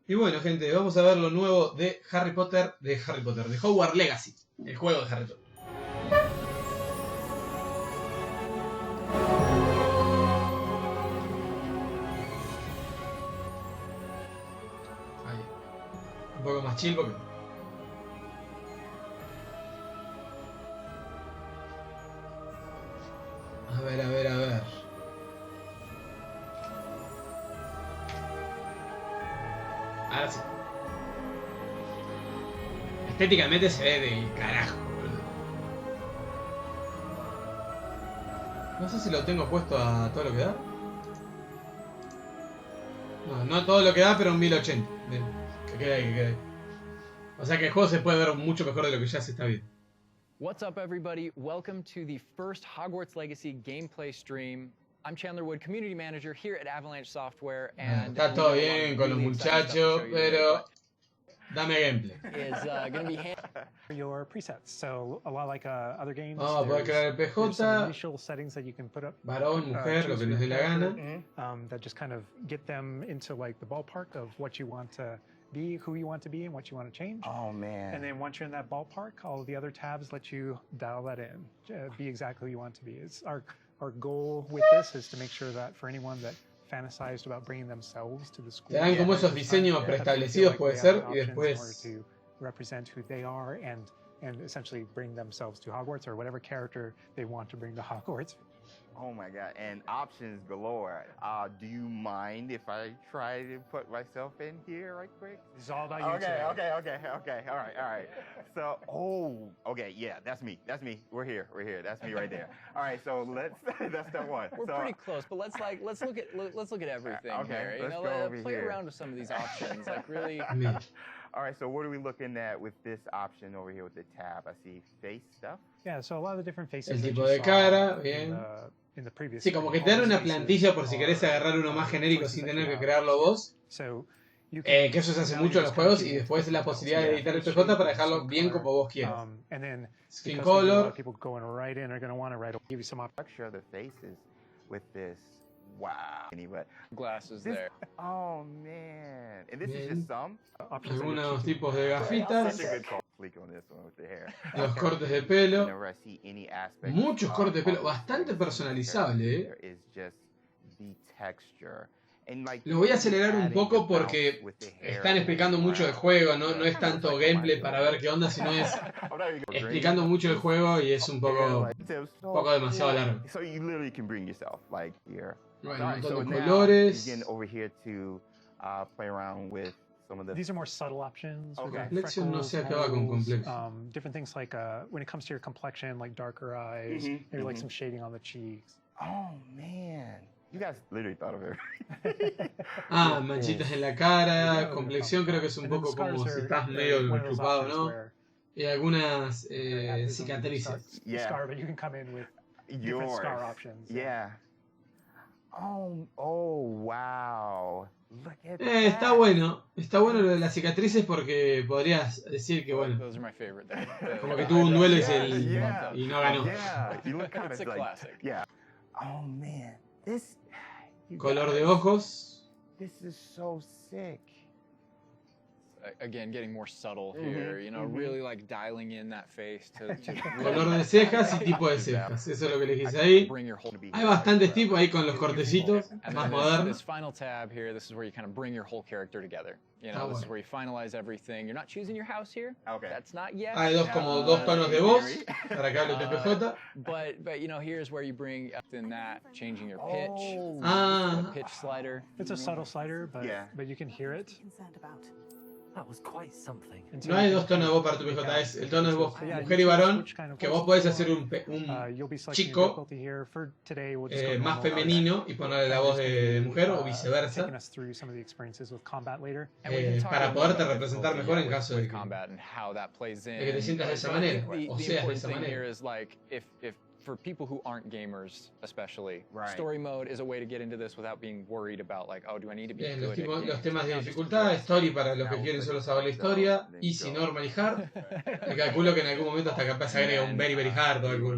Y bueno, gente, vamos a ver lo nuevo de de Hogwarts Legacy, el juego de Harry Potter. Ahí. Un poco más chill porque... A ver. Ahora sí. Estéticamente se ve del carajo, boludo. No sé si lo tengo puesto a todo lo que da. No a todo lo que da, pero un 1080. Bien. Que quede ahí. O sea que el juego se puede ver mucho mejor de lo que ya se está viendo. What's up, everybody? Welcome to the first Hogwarts Legacy gameplay stream. I'm Chandler Wood, Community Manager here at Avalanche Software, and está todo bien con los muchachos, pero dame gameplay. Is going to be your presets. So a lot like other games. Vamos a poder crear el PJ, initial settings that you can put up. Varón, mujer, lo que nos dé la gana. That just kind of get them into like the ballpark of what you want to be, who you want to be, and what you want to change. Oh man! And then once you're in that ballpark, all of the other tabs let you dial that in, be exactly who you want to be. It's our goal with this is to make sure that for anyone that fantasized about bringing themselves to the school. Te dan como esos diseños preestablecidos, puede ser, y después to represent who they are and essentially bring themselves to Hogwarts or whatever character they want to bring to Hogwarts. Oh my god, and options galore. Do you mind if I try to put myself in here right quick? It's all about you today. Okay. All right. So, okay, yeah, that's me. We're here. That's me right there. All right, so that's step one. We're pretty close, but let's look at everything here. You know, play around with some of these options, like really. All right, so what are we looking at with this option over here with the tab? I see face stuff. Yeah, so a lot of the different faces. El tipo de cara, bien. Sí, como que te dan una plantilla por si querés agarrar uno más genérico sin tener que crearlo vos. Que eso se hace mucho en los juegos, y después la posibilidad de editar el PJ para dejarlo bien como vos quieras. Skin color. Wow. Glasses there. Oh man. And this is just some. Algunos tipos de gafitas. Such a good flick on this one with the hair. Los cortes de pelo. Whenever I see any aspect Muchos cortes de pelo. Bastante personalizable, there is just the texture. And like, lo voy a acelerar un poco porque están explicando mucho del juego, no es tanto gameplay para ver qué onda, sino es explicando mucho el juego y es un poco demasiado largo. So you literally can bring yourself like here. Bueno, un montón de colores. Over here to play around with some of the. These are more subtle options. Complexion no sé a qué va con complexion. Different things like when it comes to your complexion, like darker eyes, maybe like some shading on the cheeks. Oh man. You guys literally thought of everything. Manchitas en la cara, complexión creo que es un poco como si estás medio enchupado, ¿no? Y algunas cicatrices. Yeah. But you can come in with different scar options. Yeah. Oh, wow. Look at that. Está bueno lo de las cicatrices porque podrías decir que bueno, como que tuvo un duelo y no ganó. It's a classic. Yeah. Oh man. Color de ojos. This is so sick. Again, getting more subtle here, you know, really like dialing in that face to Color de cejas y tipo de cejas. Eso es lo que elegís ahí. Hay bastantes tipos ahí con los cortecitos más modernos. This final tab here, this is where you kind of bring your whole character together. You know, this is where you finalize everything. You're not choosing your house here. Okay. That's not yet. Hay como dos tonos de voz para que hable tu PJ. But you know, here's where you bring up in that changing your pitch. The pitch slider. It's a subtle slider, but you can hear it. No hay dos tonos de voz para tu PJ, es el tono de voz mujer y varón, que vos podés hacer un chico más femenino y ponerle la voz de mujer o viceversa, para poderte representar mejor en caso de que te sientas de esa manera o seas de esa manera. For people who aren't gamers, especially, story mode is a way to get into this without being worried about like, oh, do I need to be good at games? Los temas de dificultad, story para los que quieren solo saber la historia, easy, normal y hard. Me calculo que en algún momento hasta capaz se agrega un very hard o alguno.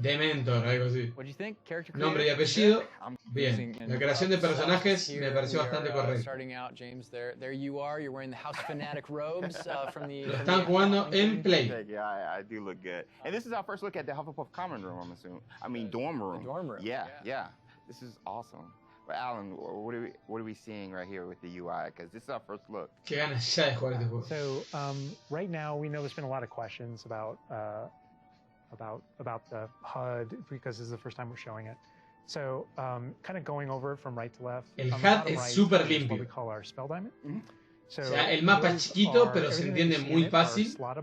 Dementor, algo así. What do you think? Character Nombre y creator? apellido. I'm Bien. La creación de personajes me pareció bastante correcta. Starting out, James. There you are. You're wearing the House Fanatic robes from the. Lo están jugando en Play. Yeah, I do look good. And this is our first look at the Hufflepuff common room, I'm assuming. I mean, dorm room. The dorm room. Yeah. This is awesome. But Alan, what are we seeing right here with the UI? Because this is our first look. Qué ganas ya de jugar este juego. So right now we know there's been a lot of questions about the HUD because this is the first time we're showing it. So kind of going over it from right to left. El HUD es súper limpio. What we call our spell diamond. O sea, el mapa es chiquito, pero se entiende muy fácil. La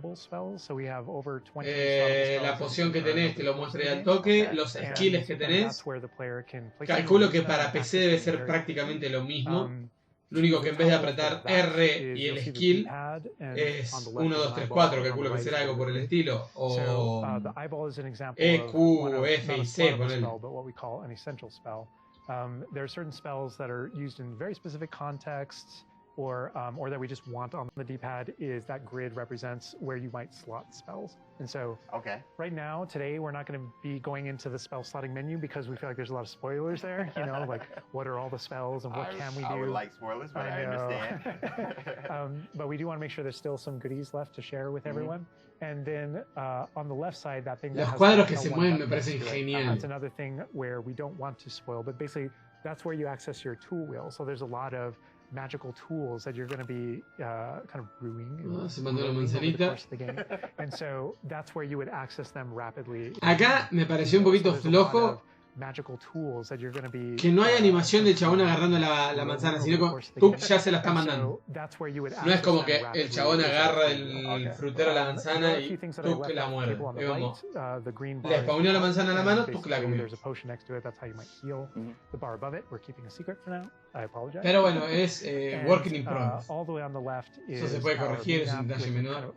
poción que tenés te lo muestra al toque, los skills que tenés. Calculo que para PC debe ser prácticamente lo mismo. Lo único que en vez de apretar R y el skill es 1, 2, 3, 4, calculo que será algo por el estilo. O E, Q, F y C, ponele. There are certain spells that are used in very specific contexts. Or that we just want on the D-pad is that grid represents where you might slot spells. And so right now, today, we're not going to be going into the spell slotting menu because we feel like there's a lot of spoilers there, you know, like what are all the spells and what can we do? I would like spoilers, but I understand. But we do want to make sure there's still some goodies left to share with everyone. And then on the left side, that thing Los cuadros que se mueven me parecen geniales. That's another thing where we don't want to spoil, but basically that's where you access your tool wheel. So there's a lot of magical tools that you're going to be kind of brewing se mandó la manzanita. And so that's where you would access them rapidly. Acá me pareció un poquito flojo que no hay animación del chabón agarrando la manzana, sino que Tuk ya se la está mandando. No es como que el chabón agarra el frutero la manzana y Tuk la muerde. Es como, le spawneó la manzana a la mano, Tuk la comió. Pero bueno, es working in progress. Eso se puede corregir, es un detalle menor.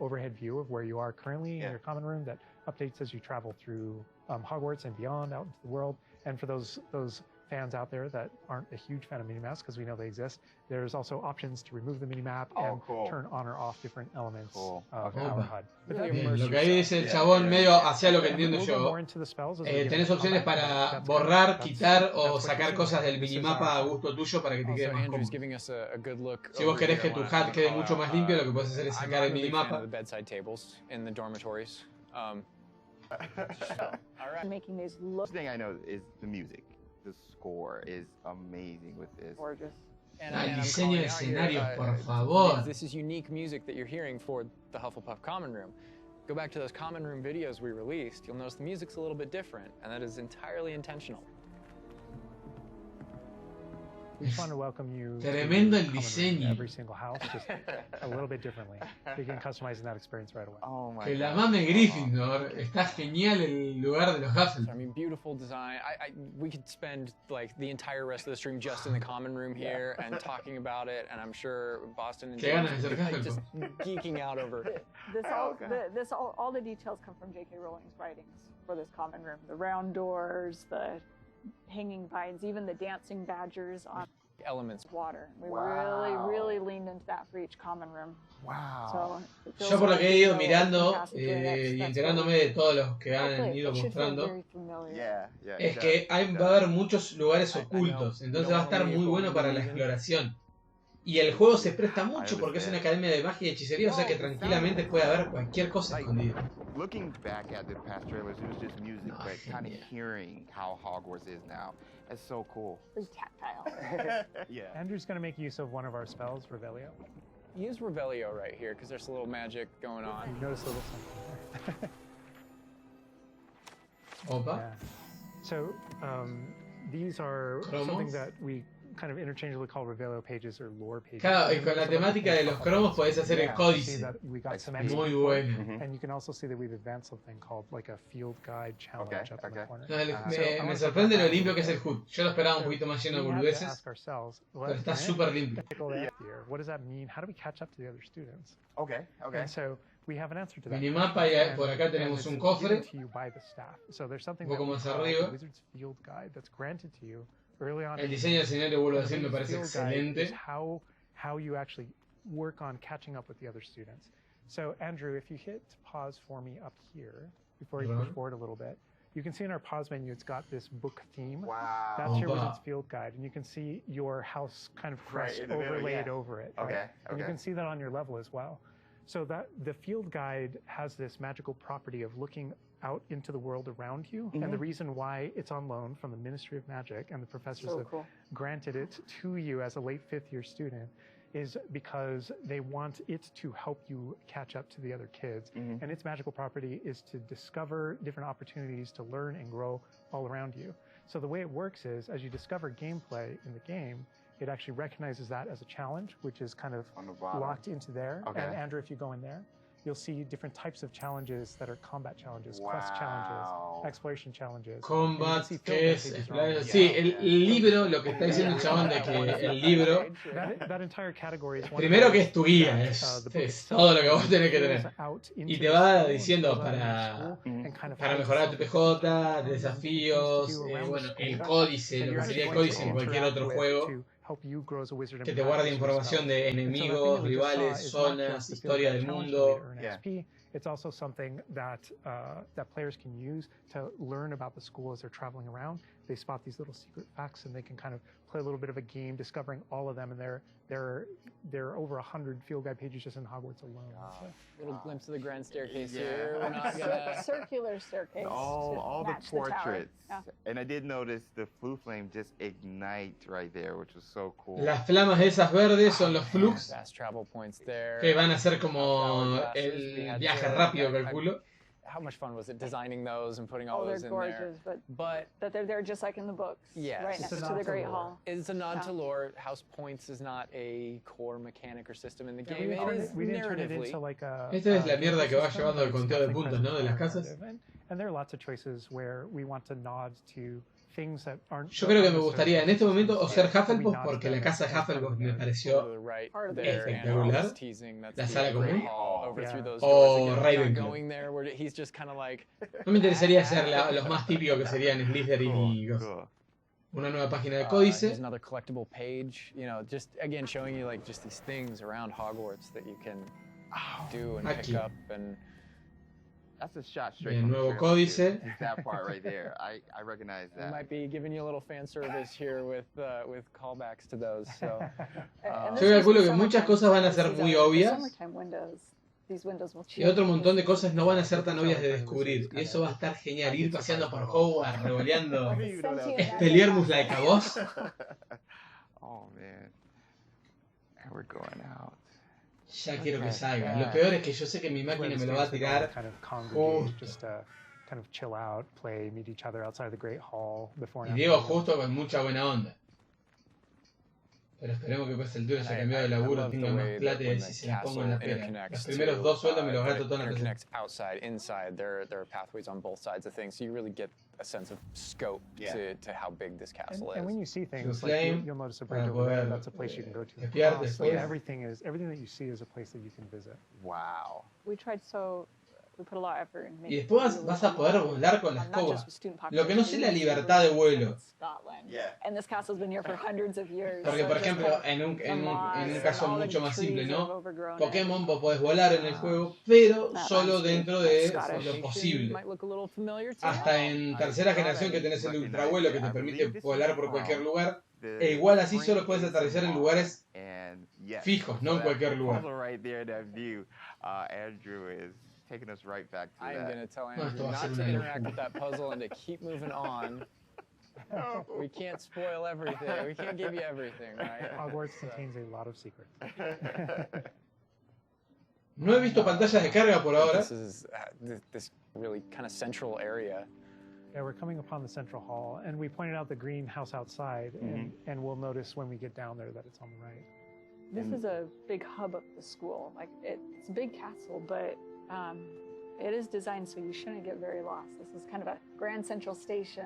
Updates as you travel through Hogwarts and beyond out into the world. And for those fans out there that aren't a huge fan of minimaps, because we know they exist, there's also options to remove the minimap and turn on or off different elements of our HUD. Bien, lo que ahí dice el chabón medio hacia lo que entiendo yo. Tenés opciones para borrar, quitar o sacar cosas del minimapa a gusto tuyo para que te quede más cómodo. Si vos querés que tu HUD quede mucho más limpio, lo que puedes hacer es sacar el minimapa. Making these look. The thing I know is the music. The score is amazing with this. Gorgeous. El diseño de escenarios, por favor. This is unique music that you're hearing for the Hufflepuff Common Room. Go back to those Common Room videos we released. You'll notice the music's a little bit different, and that is entirely intentional. Tremendo el diseño. Que la mame Gryffindor, está genial el lugar de los Hufflepuff. I mean, beautiful design. We could spend like the entire rest of the stream just in the common room here and talking about it, and I'm sure Boston and James are just geeking out over it. All the details come from J.K. Rowling's writings for this common room. The round doors, the hanging vines, even the dancing badgers on elements. Water. We really leaned into that for each common room. Wow. Yo por lo que he ido mirando y enterándome de todos los que han ido mostrando, es que va a haber muchos lugares ocultos, entonces va a estar muy bueno para la exploración. Y el juego se presta mucho porque es una academia de magia y hechicería, o sea que tranquilamente puede haber cualquier cosa escondida. Looking back at the past trailers, it was just music, but kind of hearing how Hogwarts is now. It's so cool. It's tactile. Yeah. Andrew's going to make use of one of our spells, Revelio. Use Revelio right here because there's a little magic going on. You notice a little something there. Opa. Yeah. So these are something that we kind of interchangeably call Revelio pages or lore pages. Claro, y con la temática de los cromos podés hacer el códice. Muy bueno. And you can also see that we've advanced something called like a field guide challenge up in the corner. Me sorprende lo limpio que es el HUD. Yo lo esperaba un poquito más lleno de boludeces, pero está súper limpio. What does that mean? How do we catch up to the other students? Okay. And so we have an answer to that. Minimapa y por acá tenemos un cofre. So there's something un poco más arriba. Wizard's Field Guide that's granted to you. El diseño del escenario, vuelvo a decir, me parece excelente. How you actually work on catching up with the other students. So Andrew, if you hit pause for me up here before you push forward a little bit, You can see in our pause menu, it's got this book theme. Wow. That's your wizard's field guide, and you can see your house kind of crest overlaid over it. Okay. And you can see that on your level as well. So that the field guide has this magical property of looking out into the world around you. And the reason why it's on loan from the Ministry of Magic and the professors have granted it to you as a late 5th year student is because they want it to help you catch up to the other kids. And its magical property is to discover different opportunities to learn and grow all around you. So the way it works is, as you discover gameplay in the game, it actually recognizes that as a challenge, which is kind of locked into there. And Andrew, if you go in there, you'll see different types of challenges that are combat challenges, quest challenges, exploration challenges. Combat, que es exploración. Sí, el libro, lo que está diciendo el chabón de que el libro, that entire category is primero que es tu guía, es todo lo que vos tenés que tener. Y te va diciendo para mejorar tu PJ, desafíos, bueno, el códice, lo que sería el códice en cualquier otro juego, que te guarda información de enemigos, rivales, zonas, historia del mundo. It's also something that that players can use to learn about the school as they're traveling around. They spot these little secret facts, and they can kind of play a little bit of a game, discovering all of them. And there are over 100 field guide pages just in Hogwarts alone. So. Little glimpse of the grand staircase here. We're not gonna... Circular staircase. All the portraits. And I did notice the flue flame just ignite right there, which was so cool. Las flamas esas verdes son los flux, fast travel points there. que van a ser como el viaje rápido, calculo. How much fun was it designing those and putting all those in gorgeous, there? But they're there just like in the books. Yes. Right next to the Great Hall. It's a nod to lore. House points is not a core mechanic or system in the game. We didn't turn it into like a... Esta es la mierda que va llevando el conteo de puntos, ¿no? De las casas. And there are lots of choices where we want to nod to things that aren't... Yo creo que me gustaría en este momento o ser Hufflepuff, porque la casa de Hufflepuff me pareció espectacular. La sala común. O Ravenclaw. No me interesaría ser los más típicos que serían Slytherin y Ghost. Una nueva página de códice. Another collectible page, you know, just again showing you like just these things around Hogwarts that you can do and pick up and... That's a shot straight from the nuevo códice. That part right there. I recognize that. We might be giving you a little fan service here with callbacks to those. So, yo calculo que muchas cosas van a ser muy obvias y otro montón de cosas no van a ser tan obvias de descubrir. Y eso va a estar genial. Ir paseando por Hogwarts, revoleando Expelliarmus like a boss. Oh man. And we're going out. Ya quiero que salga. Lo peor es que yo sé que mi máquina me lo va a tirar. Y Diego justo con mucha buena onda. Pero esperemos que pues el duro se cambiado de laburo, tenga más plata y si se la pongo en la pera. Los primeros 2 sueldos me los gasto todo en la presentación. Outside, inside, there are pathways on both sides of things, so you really get a sense of scope to how big this castle is. And when you see things, like you'll notice a bridge over there, that's a place you can go to. So everything that you see is a place that you can visit. Wow. We put a lot of effort in y después vas a poder volar con la escoba. Lo que no sé es la libertad de vuelo. Porque, por ejemplo, en un caso mucho más simple, ¿no? Pokémon vos podés volar en el juego, pero solo dentro de lo posible. Hasta en tercera generación que tenés el ultravuelo que te permite volar por cualquier lugar. E igual así solo puedes aterrizar en lugares fijos, no en cualquier lugar. Taking us right back to I am going to tell Andrew not to interact with that puzzle and to keep moving on. We can't spoil everything. We can't give you everything, right? Hogwarts contains a lot of secrets. No he visto pantallas de carga por ahora. This is this really kind of central area. Yeah, we're coming upon the central hall, and we pointed out the greenhouse outside, and we'll notice when we get down there that it's on the right. This is a big hub of the school. Like it's a big castle, but it is designed so you shouldn't get very lost. This is kind of a grand central station.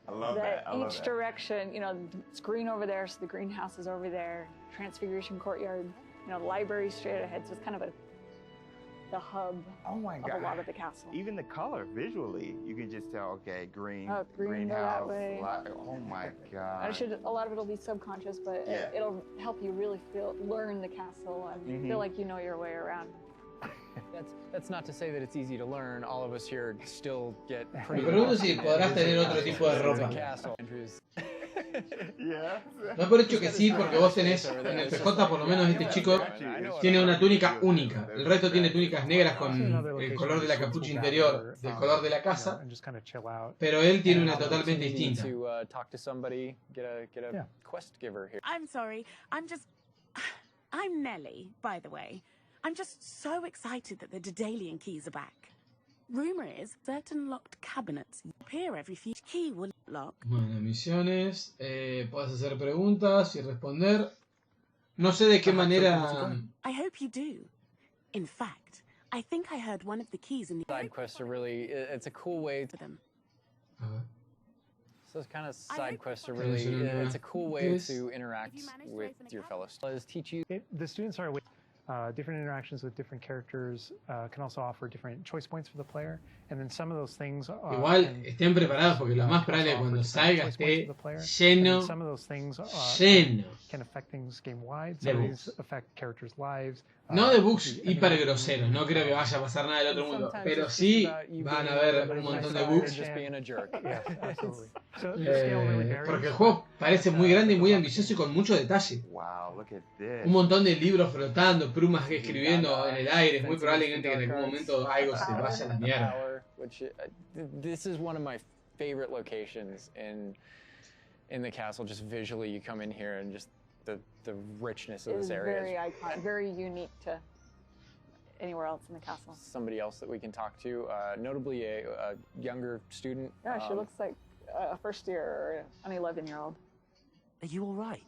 I love that. Each direction, you know, it's green over there, so the greenhouse is over there. Transfiguration Courtyard, you know, the library straight ahead. So it's kind of the hub of a lot of the castle. Even the color, visually, you can just tell, okay, green, greenhouse. That way. Oh my God. A lot of it will be subconscious, but it'll help you really learn the castle and feel like you know your way around. That's not to say that it's easy to learn. All of us here still get Me pretty. pregunto si podrás tener otro tipo de ropa. No por hecho que sí, porque vos tenés en el PJ, por lo menos este chico tiene una túnica única. El resto tiene túnicas negras con el color de la capucha interior, del color de la casa, pero él tiene una totalmente distinta. I'm sorry, I'm Nelly, by the way. I'm just so excited that the Daedalian keys are back. Rumor is certain locked cabinets appear every few. Key will lock. Bueno, misiones. Puedes hacer preguntas y responder. No sé de qué manera. I hope you do. In fact, I think I heard one of the keys in the side quests are really. It's a cool way to them. So it's kind of side quests are really. It's a cool way to interact with your fellow students. Teach you. The students are. Different interactions with different characters can also offer different choice points for the player, and then some of those things. Igual estén preparados porque lo más probable es cuando salga esté lleno can affect things game wide. Some of these affect characters' lives. No de bugs hiper groseros, no creo que vaya a pasar nada del otro mundo, pero sí van a haber un montón de bugs. Porque el juego parece muy grande y muy ambicioso y con mucho detalle. Un montón de libros flotando, plumas escribiendo en el aire, es muy probablemente que en algún momento algo se vaya a la mierda. This is one of my favorite locations in the castle. Just visually, you come in here and just the richness of this area. Very iconic, very unique to anywhere else in the castle. Somebody else that we can talk to, notably a younger student. Yeah, she looks like a first year or an 11-year-old. Are you all right?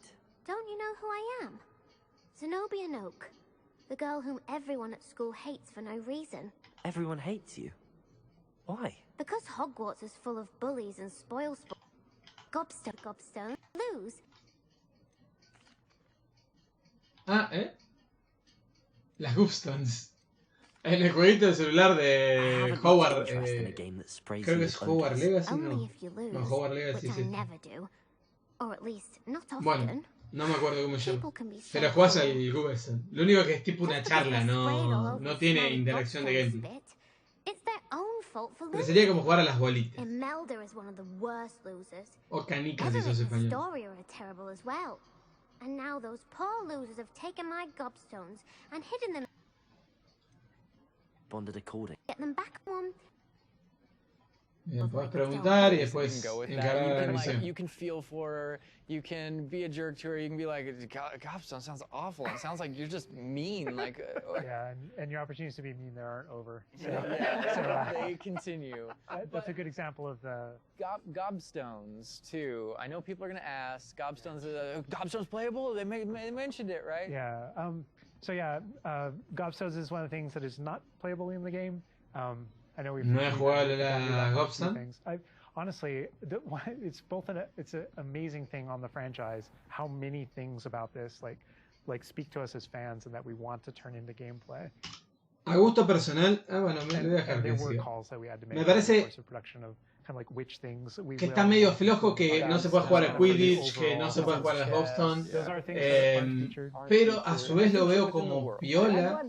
Don't you know who I am? Zenobia Noak, the girl whom everyone at school hates for no reason. Everyone hates you? Why? Because Hogwarts is full of bullies and Gobstone, lose. Las Gobstones. En el jueguito de celular de Hogwarts, creo que es Hogwarts Legacy, no. No, Hogwarts Legacy es este. Bueno, no me acuerdo cómo se llama. Pero jugás al Gobstone. Lo único que es tipo una charla, no tiene interacción de gameplay. Pero sería como jugar a las bolitas. O canicas si sos español. And now those poor losers have taken my gobstones and hidden them. Bonded according. Get them back one. Bien, puedes preguntar y después encargar la misión. You can feel for her, you can be a jerk to her, you can be like, gobstone sounds awful. It sounds like you're just mean. Like, yeah, and your opportunities to be mean there aren't over. So, they continue. That's a good example of the gobstones too. I know people are gonna ask, gobstones playable? They mentioned it, right? Yeah. So yeah, gobstones is one of the things that is not playable in the game. I know we've no he jugado la Gobstone. Honestly, it's an amazing thing on the franchise how many things about this like speak to us as fans and that we want to turn into gameplay. A gusto personal, bueno, me lo voy a dejar que siga. Me parece que está medio flojo que no se puede jugar al Quidditch, que no se puede jugar a las Gobstone, pero a su vez lo veo como piola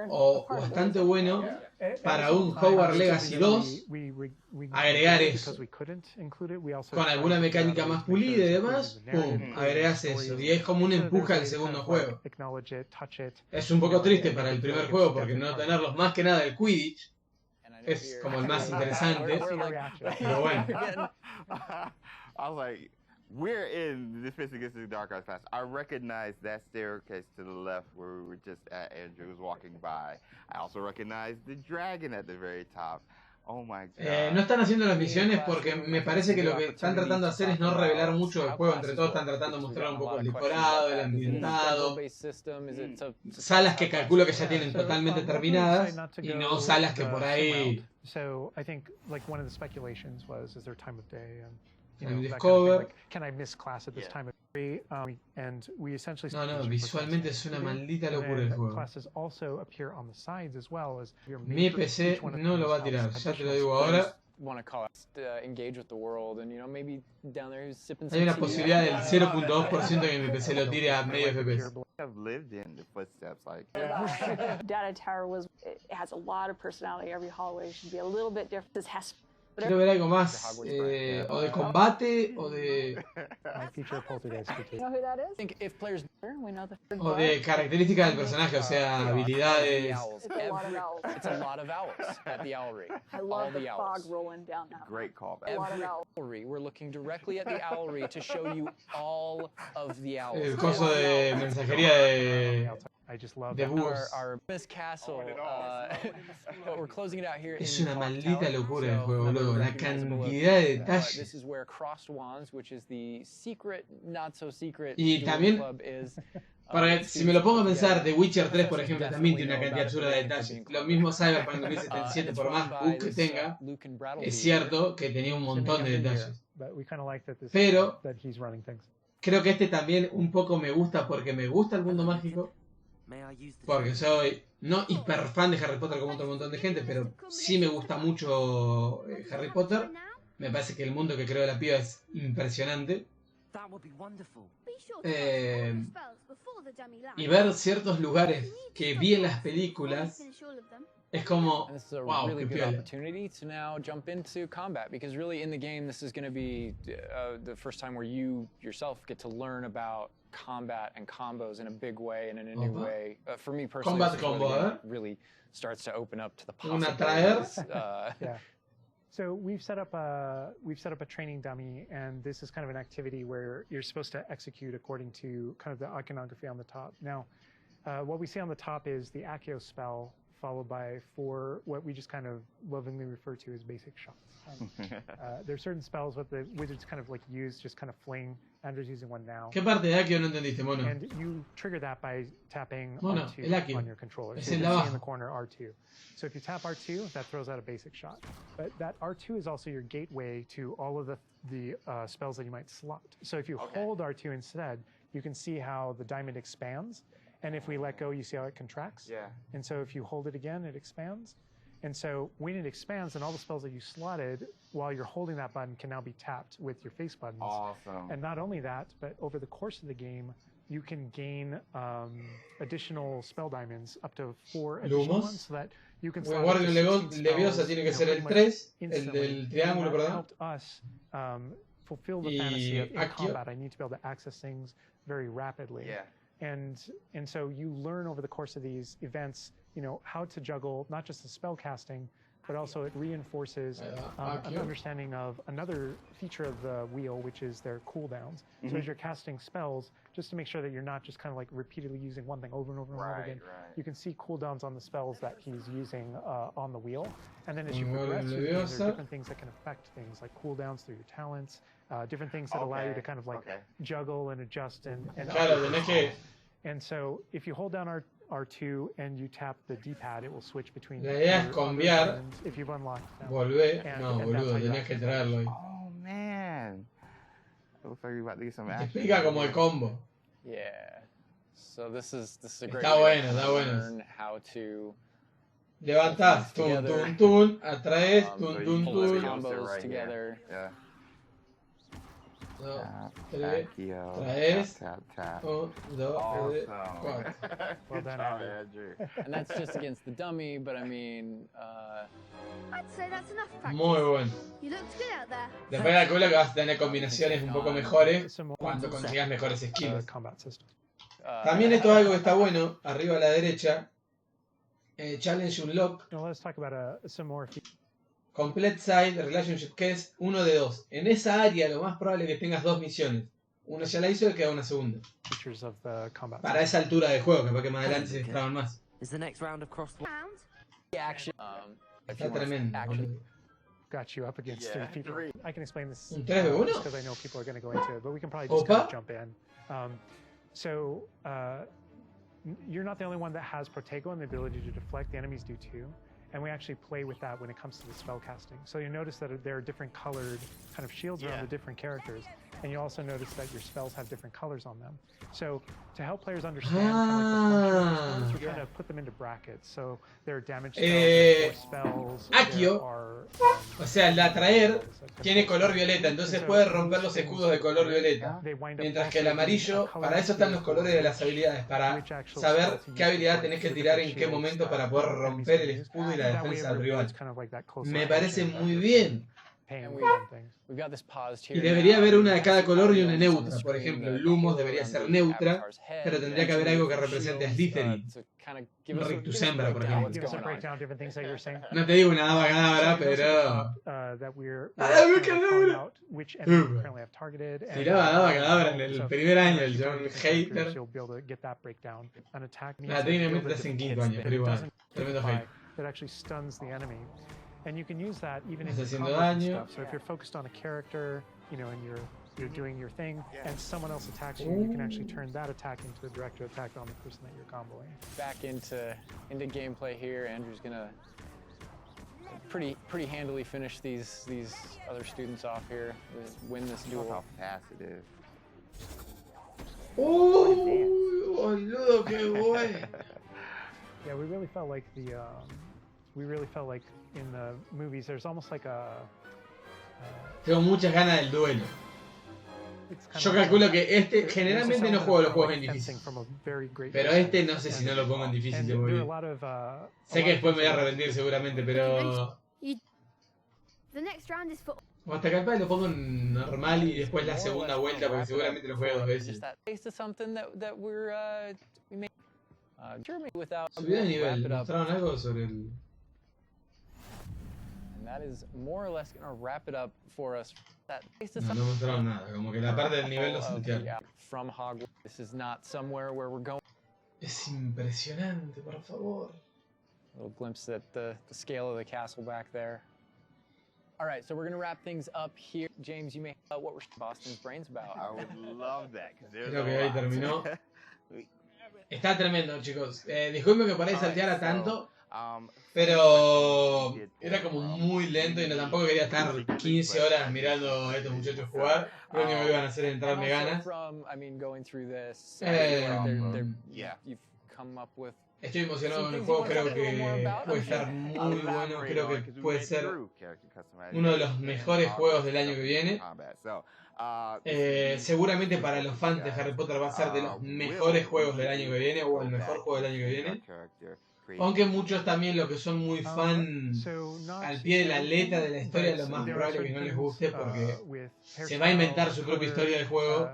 o bastante bueno para un Hogwarts Legacy 2 agregar eso. Con alguna mecánica más pulida y demás, pum, agregas eso. Y es como un empuje al segundo juego. Es un poco triste para el primer juego porque no tenerlos más que nada el Quidditch. Es como el más interesante, pero bueno. I was like, we're in the Defense Against the Dark Arts class. I recognize that staircase to the left where we were just at. Andrew was walking by. I also recognize the dragon at the very top. Oh my God. No están haciendo las misiones porque me parece que lo que están tratando de hacer es no revelar mucho del juego. Entre todos están tratando de mostrar un poco el decorado, el ambientado, salas que calculo que ya tienen totalmente terminadas y no salas que por ahí. So I think like one of the speculations was, is there time of day and Discover. Can I miss class at this time of day? And we essentially no, visualmente es una maldita locura el juego. Classes also appear on the sides as well as mi PC no lo va a tirar, ya te lo digo ahora. want to call it, engage with the world, and you know, maybe down there he's sipping some Hay una tea. posibilidad del 0.2% que mi PC lo tire a medio FPS. I've lived in the footsteps like Data Tower it has a lot of personality. Every hallway should be a little bit different. This has. Quiero ver algo más, o de combate, o de... You know who that is? I think if players We know the O de características del personaje, o sea, habilidades. It's a lot of owls at the owlry. I love the fog rolling down that. Great callback. Every owlry, we're looking directly at the owlry to show you all of the owls. El coso de mensajería de... I just love our Miss Castle, but we're closing it out here. Es una maldita locura el juego, boludo. La cantidad de detalles. This is where Crossed Wands, which is the secret, not so secret y también, club is. Si me lo pongo a pensar, The Witcher 3, por ejemplo, también tiene una cantidad absurda de detalles. Lo mismo Cyberpunk 2077, por más bugs que tenga, es cierto que tenía un montón de detalles. Pero creo que este también un poco me gusta porque me gusta el mundo mágico. Porque soy no hiper fan de Harry Potter como otro montón de gente, pero sí me gusta mucho Harry Potter. Me parece que el mundo que creó la piba es impresionante. Y ver ciertos lugares que vi en las películas es como, wow, qué piola. Opportunity to now jump into combat, because really in the game this is going to be the first time where you yourself get to learn about combat and combos in a big way and in a new way. For me personally, combat combo, really starts to open up to the possibilities. Yeah. So we've set up a training dummy, and this is kind of an activity where you're supposed to execute according to kind of the iconography on the top. Now, what we see on the top is the ADIÓS spell, followed by 4 what we just kind of lovingly refer to as basic shots. There are certain spells what the wizards kind of like use, just kind of fling. Andrew's using one now. ¿Qué parte de ADIÓS no entendiste, mono? And you trigger that by tapping R2 on your controller. Es so el you de can see abajo. in the corner R2. So if you tap R2, that throws out a basic shot. But that R2 is also your gateway to all of the spells that you might slot. So if you hold R2 instead, you can see how the diamond expands. And if we let go, you see how it contracts? Yeah. And so if you hold it again, it expands. And so when it expands, then all the spells that you slotted while you're holding that button can now be tapped with your face buttons. Awesome. And not only that, but over the course of the game, you can gain additional spell diamonds, up to 4 additional ones, so that you can slot Guardian Leviosa tiene que ser el 3, el del triángulo, perdón. Helped us fulfill the fantasy of in combat. I need to be able to access things very rapidly. Yeah. And so you learn over the course of these events, you know, how to juggle not just the spell casting, but also it reinforces an understanding of another feature of the wheel, which is their cooldowns. So as you're casting spells, just to make sure that you're not just kind of like repeatedly using one thing over and over and over again, you can see cooldowns on the spells that he's using on the wheel. And then as you progress through these, there are different things that can affect things, like cooldowns through your talents, different things that allow you to kind of like juggle and adjust and and so if you hold down R2 and you tap the D-pad, it will switch between. La idea es cambiar, if you've unlocked them. Volver, no, boludo, tenés que traerlo ahí. Oh man, it looks like you're about to get some Te action. explica como el combo. Yeah. So this is a great Está way bueno, to está bueno. learn how to Levantás, tun, atraes, tun, combos together. Yeah. No, tres, traes, 1, 2, 3, 4. Well done, Andrew. And that's just against the dummy, but I mean, I'd say that's enough practice. Muy bueno. You looked good out there. Después de la cola que vas a tener combinaciones un poco mejores cuando consigas mejores skills. También esto es algo que está bueno, arriba a la derecha, Challenge Unlock, Now let's talk about some more Complete Side Relationship, que es 1 de 2. En esa área lo más probable es que tengas 2 misiones. Uno ya la hizo y queda una segunda. features of the combat. Para esa altura de juego, que para que más adelante se extraban más. Is the next round of crossed Round. action. Está tremendo. boludo. Got you up against 3 people. I can explain this Un 3 de 1? because I know people are going to go into it, but we can probably just kind of jump in. So you're not the only one that has Protego and the ability to deflect. The enemies do too. And we actually play with that when it comes to the spell casting. So you notice that there are different colored kind of shields around the different characters. And you also notice that your spells have different colors on them. So to help players understand kind of like the function of spells, we're trying to Akio, o sea, el de atraer, tiene color violeta, entonces puede romper los escudos de color violeta. Mientras que el amarillo, para eso están los colores de las habilidades, para saber qué habilidad tenés que tirar en qué momento para poder romper el escudo y la defensa del rival. Me parece muy bien. Y debería haber una de cada color y una neutra. Por ejemplo, Lumos debería ser neutra, pero tendría que haber algo que represente a Slytherin. Rictus Hembra, por ejemplo. No te digo una dama cadabra, pero... ¡Dama cadabra! Tiraba dama cadabra en el primer año, el John Hater. Técnicamente estás en quinto año, pero igual. Tremendo hate. And you can use that even in Estás your haciendo combo and daño. stuff. So if you're focused on a character, you know, and you're doing your thing, and someone else attacks you, you can actually turn that attack into a direct attack on the person that you're comboing. Back into gameplay here. Andrew's gonna pretty handily finish these other students off here. Win this duel. How fast it is. Boludo, qué bueno. Yeah, we really felt like in the movies, there's almost like a... Tengo muchas ganas del duelo. Yo calculo que este, generalmente no juego los juegos en difícil. Pero este no sé si no lo pongo en difícil de muy bien. Sé que después me voy a arrepentir seguramente, pero... O hasta capaz lo pongo en normal y después la segunda vuelta, porque seguramente lo juego 2 veces. Subida de nivel, ¿mostraron algo sobre el...? That is more or less going to wrap it up for us. No mostraron nada, como que la parte del nivel lo saltearon. From Hogwarts. This is not somewhere where we're going. Es impresionante, por favor. A little glimpse at the scale of the castle back there. All right, so we're going to wrap things up here. James, you may know what we're Boston's brains about. I would love that. Creo que ahí terminó. Está tremendo, chicos. Disculpen que por ahí salteara tanto. Pero era como muy lento y tampoco quería estar 15 horas mirando a estos muchachos jugar. Lo único que iban a hacer es entrarme ganas. Estoy emocionado con el juego, creo que puede estar muy bueno, creo que puede ser uno de los mejores juegos del año que viene. Seguramente para los fans de Harry Potter va a ser de los mejores juegos del año que viene o el mejor juego del año que viene. Aunque muchos también, los que son muy fan al pie de la letra de la historia, lo más probable que no les guste porque se va a inventar su propia historia del juego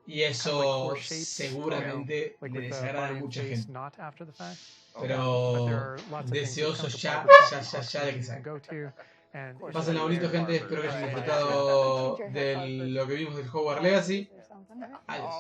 y eso seguramente le desagrada a mucha gente. Pero deseoso ya de que salga. Pásenla bonito, gente. Espero que hayan disfrutado de lo que vimos del Hogwarts Legacy. Adiós.